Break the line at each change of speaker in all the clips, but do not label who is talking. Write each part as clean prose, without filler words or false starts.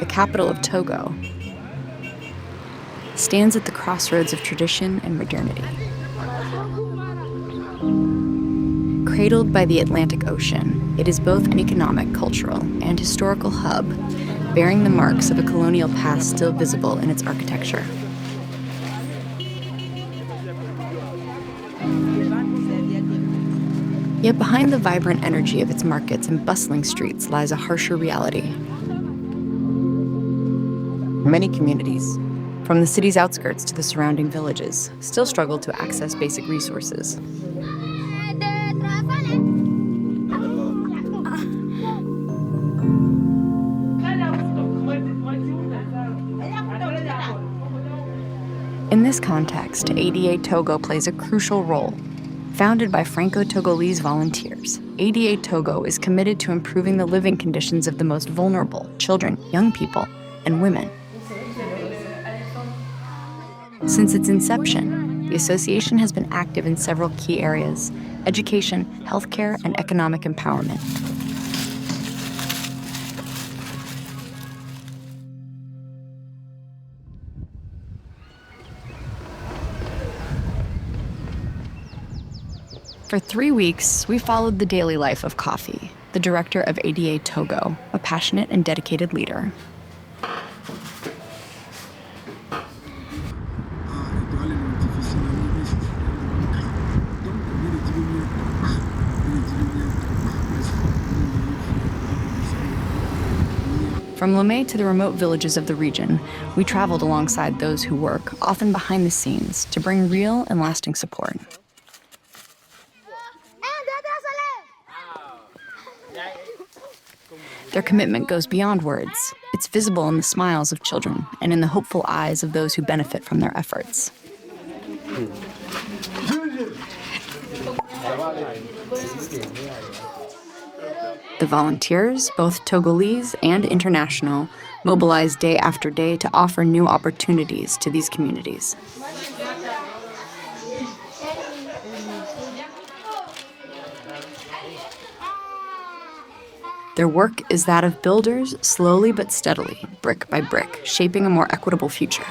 capital of Togo, stands at the crossroads of tradition and modernity. Cradled by the Atlantic Ocean, it is both an economic, cultural, and historical hub, bearing the marks of a colonial past still visible in its architecture. Yet behind the vibrant energy of its markets and bustling streets lies a harsher reality. Many communities, from the city's outskirts to the surrounding villages, still struggle to access basic resources. In this context, ADA Togo plays a crucial role. Founded by Franco-Togolese volunteers, ADA Togo is committed to improving the living conditions of the most vulnerable, children, young people, and women. Since its inception, the association has been active in several key areas: education, healthcare, and economic empowerment. For 3 weeks, we followed the daily life of Koffi, the director of ADA Togo, a passionate and dedicated leader. From Lomé to the remote villages of the region, we traveled alongside those who work, often behind the scenes, to bring real and lasting support. Their commitment goes beyond words. It's visible in the smiles of children and in the hopeful eyes of those who benefit from their efforts. The volunteers, both Togolese and international, mobilize day after day to offer new opportunities to these communities. Their work is that of builders, slowly but steadily, brick by brick, shaping a more equitable future.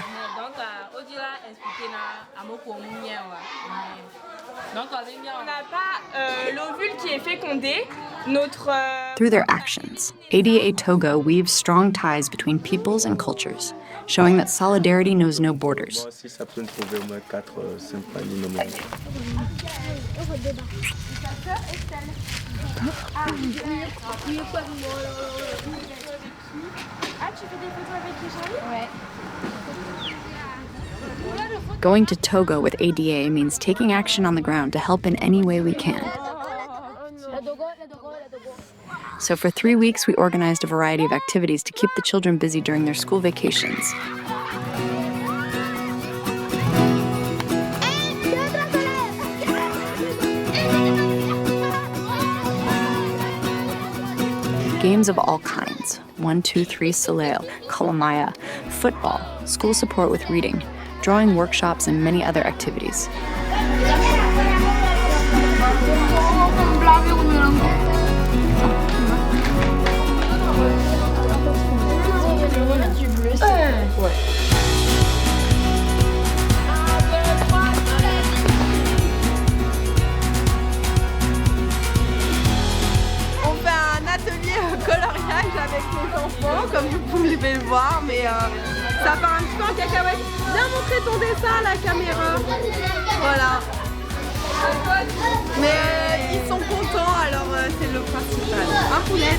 Through their actions, ADA Togo weaves strong ties between peoples and cultures, showing that solidarity knows no borders. Going to Togo with ADA means taking action on the ground to help in any way we can. So for 3 weeks, we organized a variety of activities to keep the children busy during their school vacations. Games of all kinds, 1, 2, 3, soleil, kalamaya, football, school support with reading, drawing workshops, and many other activities.
Avec les enfants, comme vous pouvez le voir, mais ça part un petit peu en cacahuète. Viens montrer ton dessin à la caméra. Voilà. Mais ils sont contents, alors c'est le principal. Un poulet.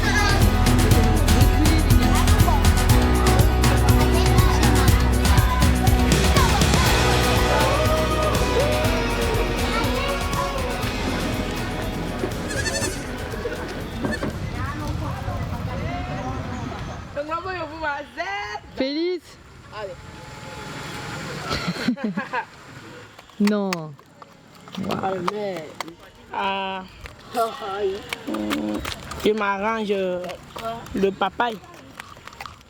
Félix. Non.
Wow. Je m'arrange le papaye.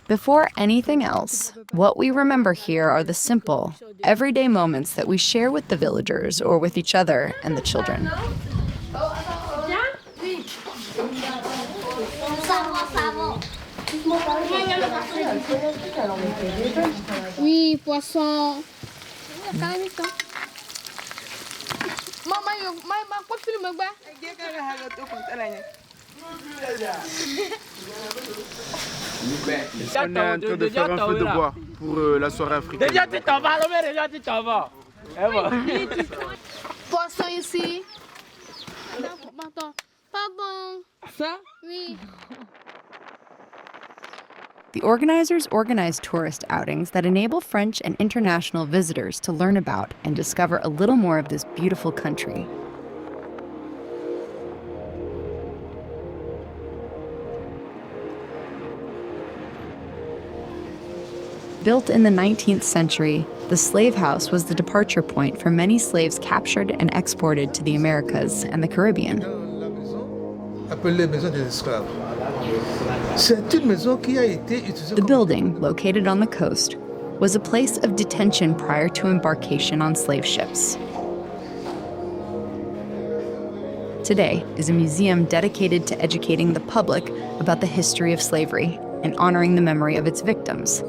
Before anything else, what we remember here are the simple, everyday moments that we share with the villagers or with each other and the children.
Oui, poisson. Maman, quoi tu me bats?
On est en train de faire un feu de bois pour la soirée africaine.
Déjà tu t'en vas, déjà tu t'en vas.
Poisson ici. Pardon.
Ça?
Oui.
The organizers organize tourist outings that enable French and international visitors to learn about and discover a little more of this beautiful country. Built in the 19th century, the slave house was the departure point for many slaves captured and exported to the Americas and the Caribbean.
Appelée maison des esclaves. C'est une maison qui a été utilisée.
The building, located on the coast, was a place of detention prior to embarkation on slave ships. Today is a museum dedicated to educating the public about the history of slavery and honoring the memory of its victims.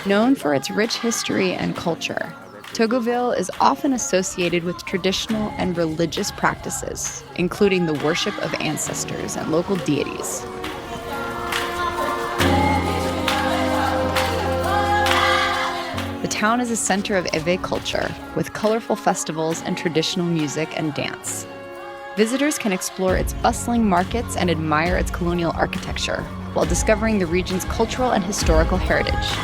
Known for its rich history and culture, Togoville is often associated with traditional and religious practices, including the worship of ancestors and local deities. The town is a center of Ewe culture, with colorful festivals and traditional music and dance. Visitors can explore its bustling markets and admire its colonial architecture, while discovering the region's cultural and historical heritage.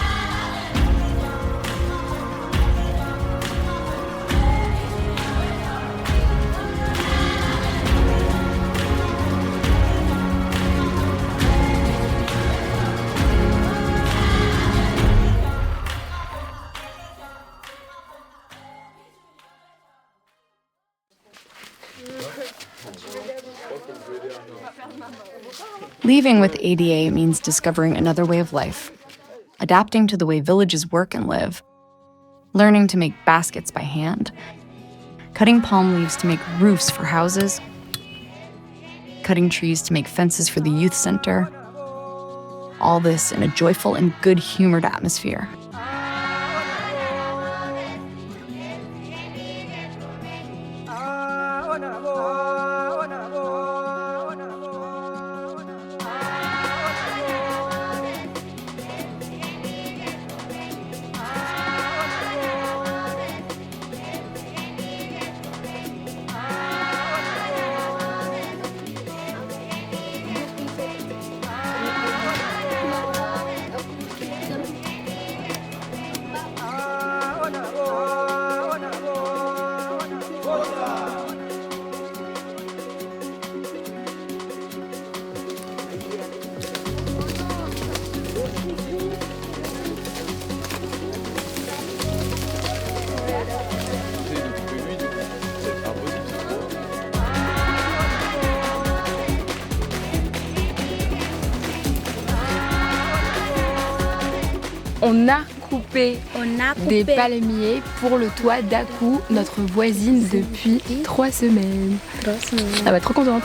Leaving with ADA means discovering another way of life, adapting to the way villages work and live, learning to make baskets by hand, cutting palm leaves to make roofs for houses, cutting trees to make fences for the youth center. All this in a joyful and good-humored atmosphere.
On a coupé des palmiers pour le toit d'Akou, notre voisine depuis 3 semaines. Elle va être trop contente.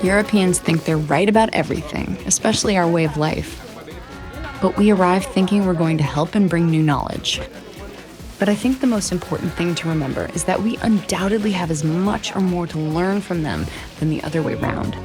Europeans think they're right about everything, especially our way of life. But we arrive thinking we're going to help and bring new knowledge. But I think the most important thing to remember is that we undoubtedly have as much or more to learn from them than the other way around.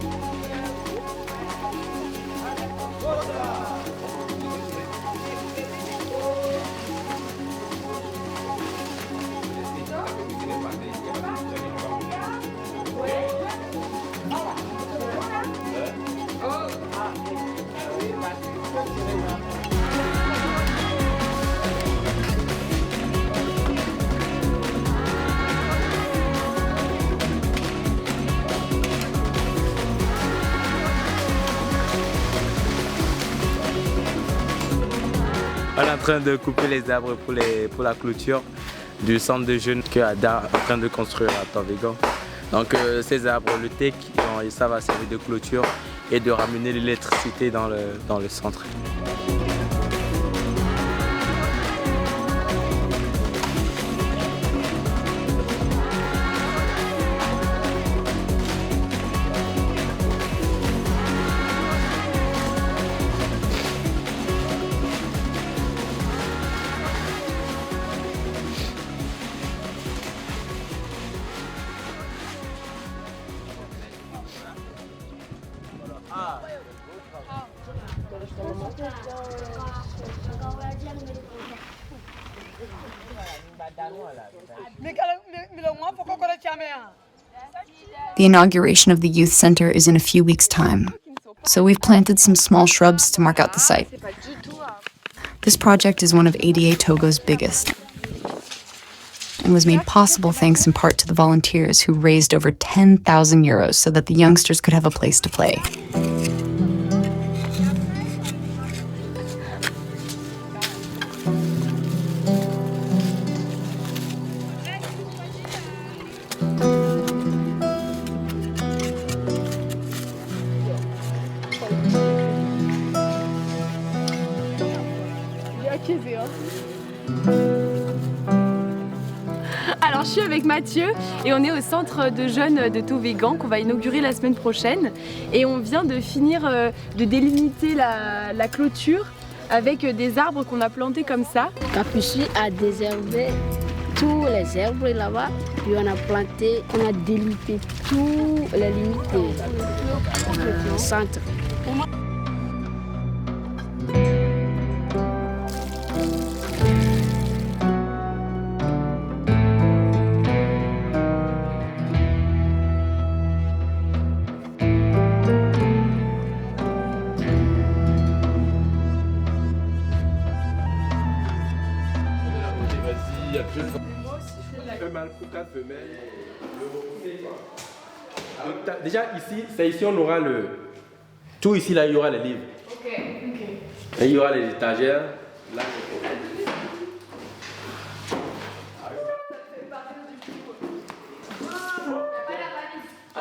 On est en train de couper les arbres pour la clôture du centre de jeunes que ADA est en train de construire à Togo. Donc ces arbres, le teck, ça va servir de clôture et de ramener l'électricité dans le centre.
The inauguration of the youth center is in a few weeks' time, so we've planted some small shrubs to mark out the site. This project is one of ADA Togo's biggest and was made possible thanks in part to the volunteers who raised over 10,000 euros so that the youngsters could have a place to play.
Alors je suis avec Mathieu et on est au centre de jeunes de Togo qu'on va inaugurer la semaine prochaine et on vient de finir de délimiter la clôture avec des arbres qu'on a plantés comme ça.
Koffi a déshervé tous les arbres là-bas, puis on a planté, on a délimité toutes les limites du centre.
Déjà ici, c'est ici on aura le tout ici là il y aura les livres. Ok. Et il y aura les étagères. Là,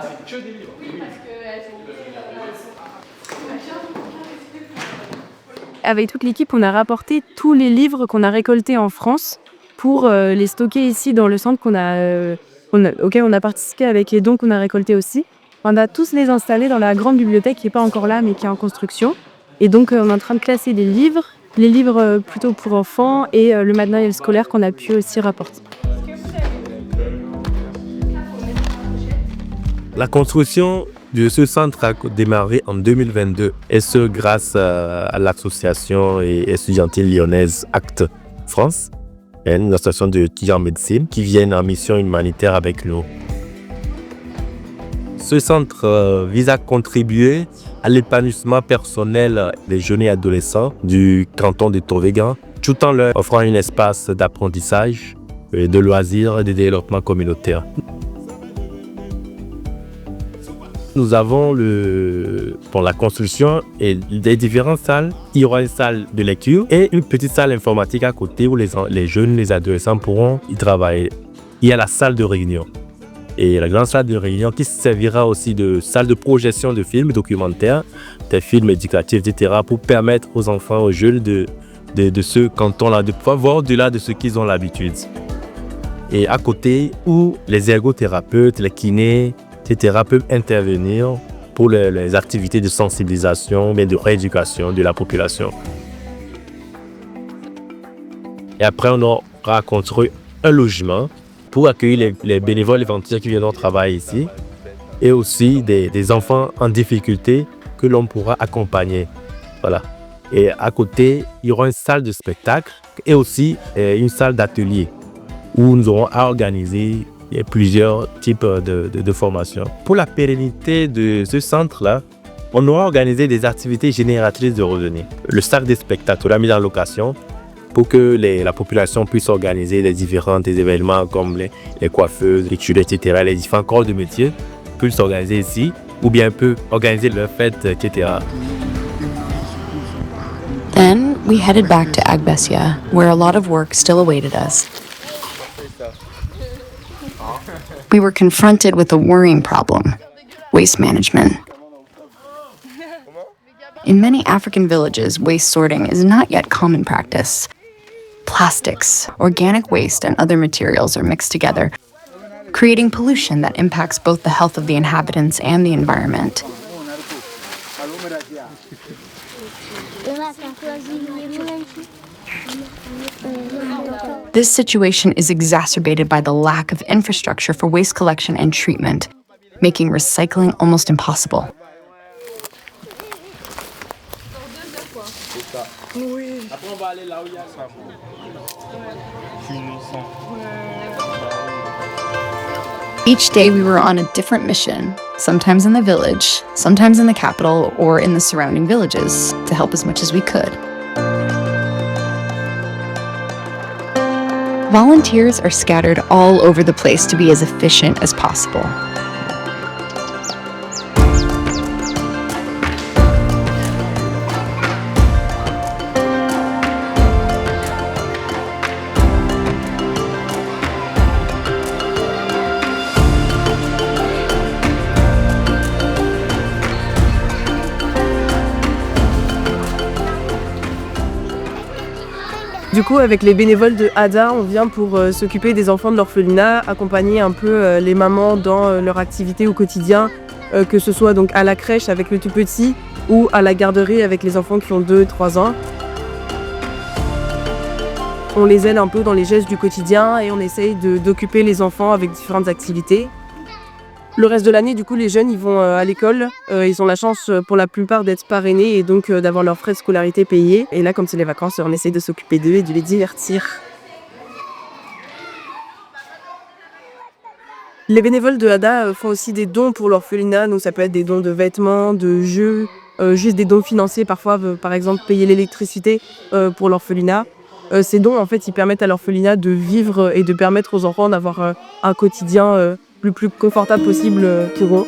c'est que des livres. Oui, parce qu'elles sont.
Avec toute l'équipe, on a rapporté tous les livres qu'on a récoltés en France pour les stocker ici dans le centre auquel on a participé avec les dons qu'on a récoltés aussi. On a tous les installés dans la grande bibliothèque qui n'est pas encore là mais qui est en construction. Et donc on est en train de classer les livres plutôt pour enfants et le matériel scolaire qu'on a pu aussi rapporter.
La construction de ce centre a démarré en 2022 et ce grâce à l'association estudiantine lyonnaise Acte France, une association d'étudiants en médecine qui viennent en mission humanitaire avec nous. Ce centre vise à contribuer à l'épanouissement personnel des jeunes et adolescents du canton de Togo, tout en leur offrant un espace d'apprentissage, de loisirs et de développement communautaire. Nous avons pour la construction et des différentes salles. Il y aura une salle de lecture et une petite salle informatique à côté où les jeunes, les adolescents pourront y travailler. Il y a la salle de réunion. Et la grande salle de réunion qui servira aussi de salle de projection de films documentaires, des films éducatifs, etc. pour permettre aux enfants, aux jeunes de ce canton-là de pouvoir voir au-delà de ce qu'ils ont l'habitude. Et à côté, où les ergothérapeutes, les kinés, etc. peuvent intervenir pour les activités de sensibilisation, mais de rééducation de la population. Et après, on aura construit un logement pour accueillir les bénévoles et volontaires qui viendront travailler ici et aussi des enfants en difficulté que l'on pourra accompagner. Voilà. Et à côté, il y aura une salle de spectacle et aussi une salle d'atelier où nous aurons à organiser plusieurs types de formations. Pour la pérennité de ce centre-là, on aura organisé des activités génératrices de revenus. Le sac des spectacles sera mis en location pour que la population puisse organiser les différents événements comme les coiffeuses, les culés, etc., les différents corps de métier peuvent s'organiser ici ou bien peuvent organiser leurs fêtes, etc.
Then we headed back to Agbesia, where a lot of work still awaited us. We were confronted with a worrying problem: waste management. In many African villages, waste sorting is not yet common practice. Plastics, organic waste, and other materials are mixed together, creating pollution that impacts both the health of the inhabitants and the environment. This situation is exacerbated by the lack of infrastructure for waste collection and treatment, making recycling almost impossible. Each day we were on a different mission, sometimes in the village, sometimes in the capital, or in the surrounding villages, to help as much as we could. Volunteers are scattered all over the place to be as efficient as possible.
Du coup, avec les bénévoles de ADA, on vient pour s'occuper des enfants de l'orphelinat, accompagner un peu les mamans dans leur activité au quotidien, que ce soit donc à la crèche avec le tout petit ou à la garderie avec les enfants qui ont 2-3 ans. On les aide un peu dans les gestes du quotidien et on essaye d'occuper les enfants avec différentes activités. Le reste de l'année, du coup, les jeunes, ils vont à l'école. Ils ont la chance, pour la plupart, d'être parrainés et donc d'avoir leurs frais de scolarité payés. Et là, comme c'est les vacances, on essaie de s'occuper d'eux et de les divertir. Les bénévoles de ADA font aussi des dons pour l'orphelinat. Donc ça peut être des dons de vêtements, de jeux, juste des dons financiers. Parfois, par exemple, payer l'électricité pour l'orphelinat. Ces dons, en fait, ils permettent à l'orphelinat de vivre et de permettre aux enfants d'avoir un quotidien le plus confortable possible pour eux.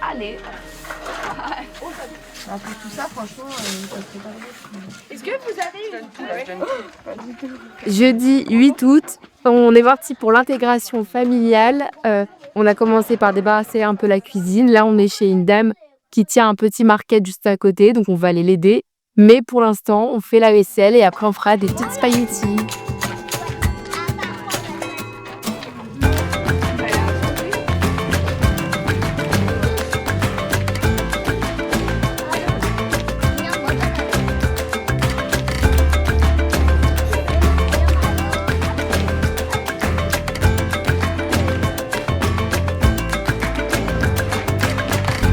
Allez. Après tout ça, franchement, ça serait pas drôle. Est-ce que vous avez
Jeudi 8 août, on est parti pour l'intégration familiale. On a commencé par débarrasser un peu la cuisine. Là, on est chez une dame qui tient un petit market juste à côté, donc on va aller l'aider. Mais pour l'instant, on fait la vaisselle et après on fera des petites spaghettis.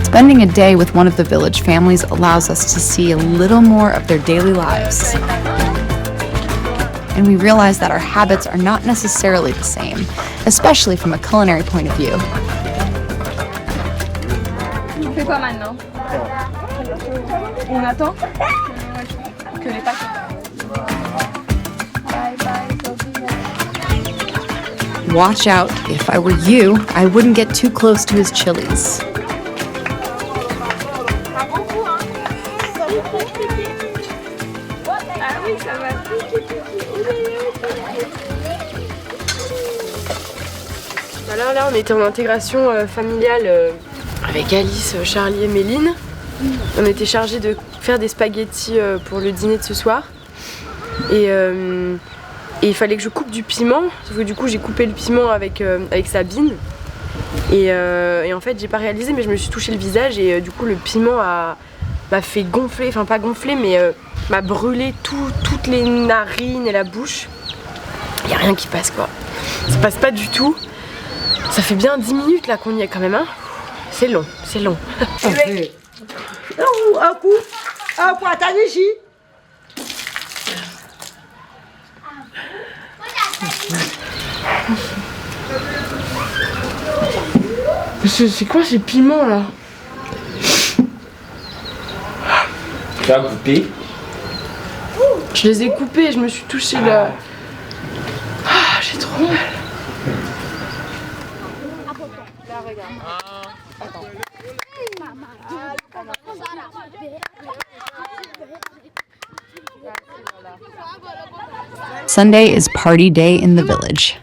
Spending a day with one of the village families allows us to see a little more of their daily lives. And we realize that our habits are not necessarily the same, especially from a culinary point of view.
On fait quoi maintenant? On attend que les pâtes. Bye bye, Sophie.
watch out. If I were you, I wouldn't get too close to his chilies.
Là, on était en intégration familiale avec Alice, Charlie et Méline. On était chargés de faire des spaghettis pour le dîner de ce soir. Et il fallait que je coupe du piment, sauf que du coup j'ai coupé le piment avec Sabine. Et en fait j'ai pas réalisé, mais je me suis touché le visage et du coup le piment m'a fait gonfler, enfin pas gonfler, mais m'a brûlé toutes les narines et la bouche. Y a rien qui passe quoi. Ça passe pas du tout. Ça fait bien 10 minutes là qu'on y est quand même, hein. C'est long, c'est long. C'est quoi ces piments là?
Tu as goûté?
Je les ai coupés, je me suis touchée là. Ah, j'ai trop mal.
Sunday is party day in the village.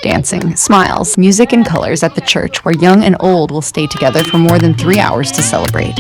Dancing, smiles, music, and colors at the church where young and old will stay together for more than 3 hours to celebrate.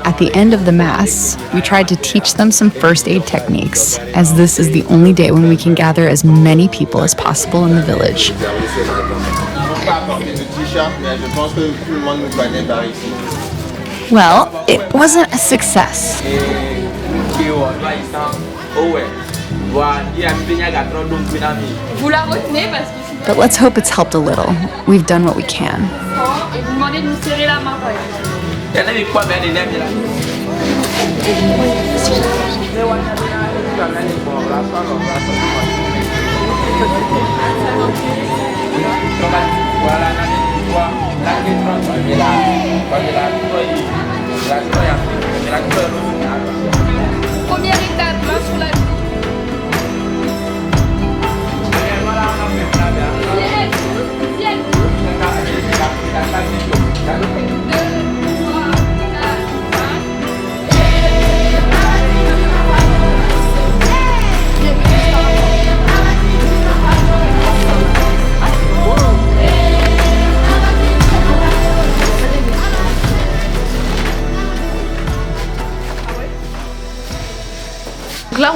At the end of the Mass, we tried to teach them some first aid techniques, as this is the only day when we can gather as many people as possible in the village. Well, it wasn't a success. But let's hope it's helped a little. We've done what we can.
Première étape, main sur la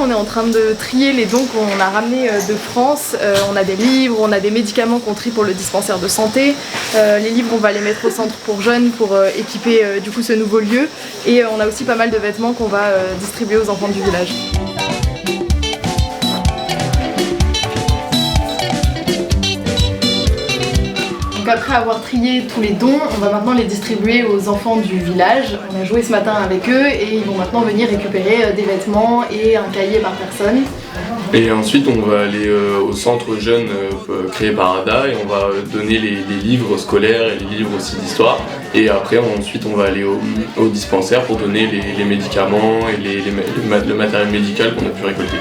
on est en train de trier les dons qu'on a ramenés de France. On a des livres, on a des médicaments qu'on trie pour le dispensaire de santé. Les livres, on va les mettre au centre pour jeunes pour équiper du coup ce nouveau lieu. Et on a aussi pas mal de vêtements qu'on va distribuer aux enfants du village. Donc après avoir trié tous les dons, on va maintenant les distribuer aux enfants du village. On a joué ce matin avec eux et ils vont maintenant venir récupérer des vêtements et un cahier par personne.
Et ensuite on va aller au centre jeune créé par ADA et on va donner les livres scolaires et les livres aussi d'histoire. Et après ensuite on va aller au dispensaire pour donner les médicaments et le matériel médical qu'on a pu récolter.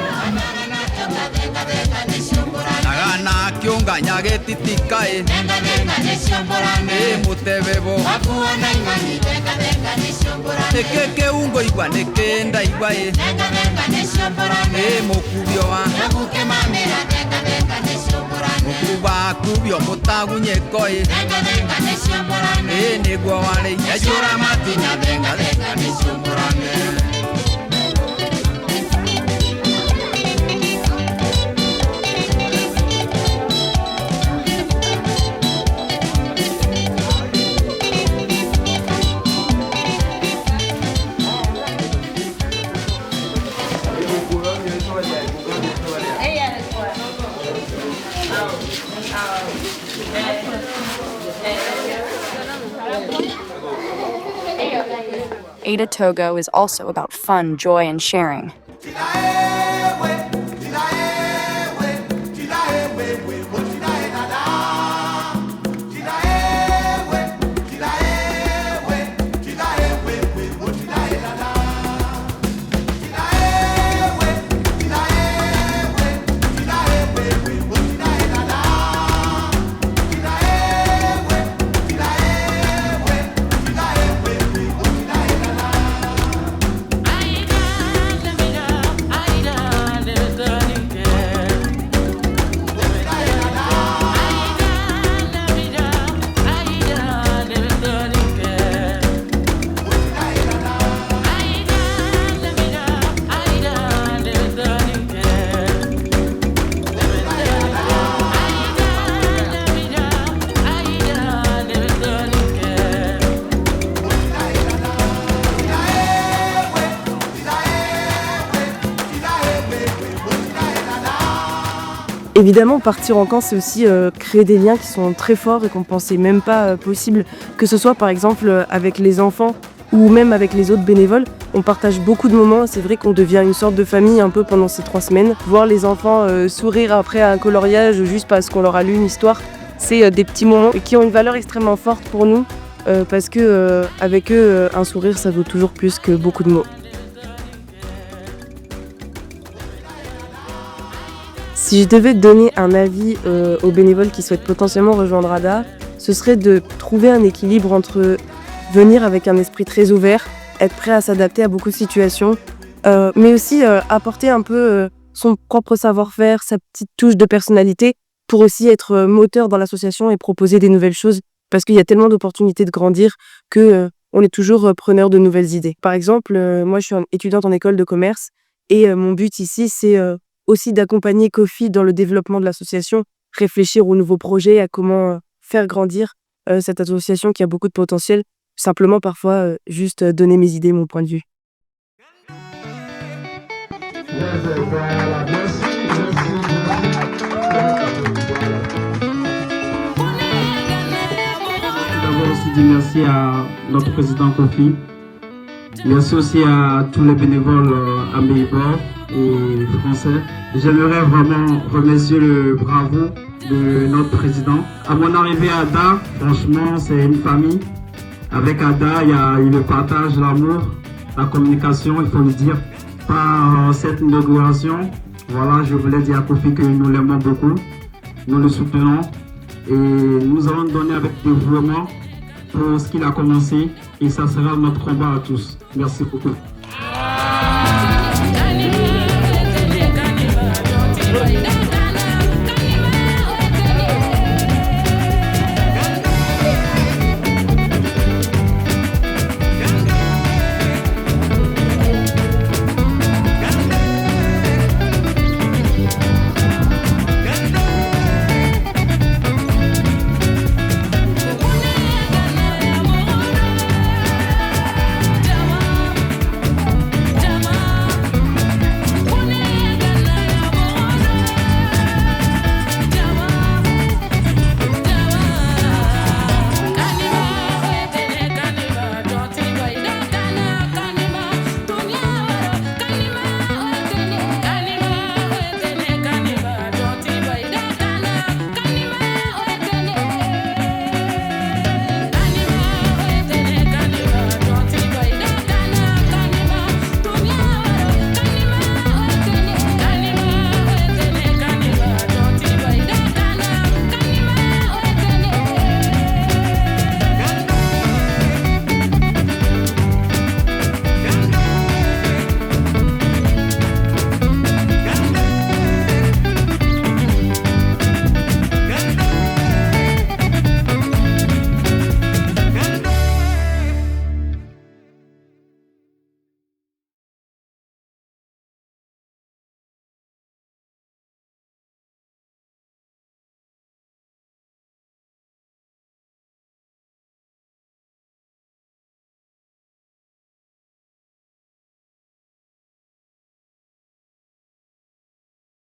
ADA TOGO is also about fun, joy, and sharing.
Évidemment, partir en camp, c'est aussi créer des liens qui sont très forts et qu'on ne pensait même pas possible. Que ce soit par exemple avec les enfants ou même avec les autres bénévoles. On partage beaucoup de moments. C'est vrai qu'on devient une sorte de famille un peu pendant ces 3 semaines. Voir les enfants sourire après un coloriage juste parce qu'on leur a lu une histoire, c'est des petits moments qui ont une valeur extrêmement forte pour nous parce que avec eux, un sourire, ça vaut toujours plus que beaucoup de mots. Si je devais donner un avis aux bénévoles qui souhaitent potentiellement rejoindre ADA, ce serait de trouver un équilibre entre venir avec un esprit très ouvert, être prêt à s'adapter à beaucoup de situations, mais aussi apporter un peu son propre savoir-faire, sa petite touche de personnalité pour aussi être moteur dans l'association et proposer des nouvelles choses parce qu'il y a tellement d'opportunités de grandir que on est toujours preneur de nouvelles idées. Par exemple, moi je suis étudiante en école de commerce et mon but ici c'est aussi d'accompagner Koffi dans le développement de l'association, réfléchir aux nouveaux projets, à comment faire grandir cette association qui a beaucoup de potentiel, simplement parfois juste donner mes idées, mon point de vue.
D'abord aussi dire merci à notre président Koffi, merci aussi à tous les bénévoles américains et français. J'aimerais vraiment remercier le bravo de notre président. À mon arrivée à ADA, franchement, c'est une famille. Avec ADA, il y a eu le partage, l'amour, la communication, il faut le dire. Par cette inauguration, voilà, je voulais dire à Koffi que nous l'aimons beaucoup, nous le soutenons et nous allons donner avec dévouement pour ce qu'il a commencé et ça sera notre combat à tous. Merci beaucoup.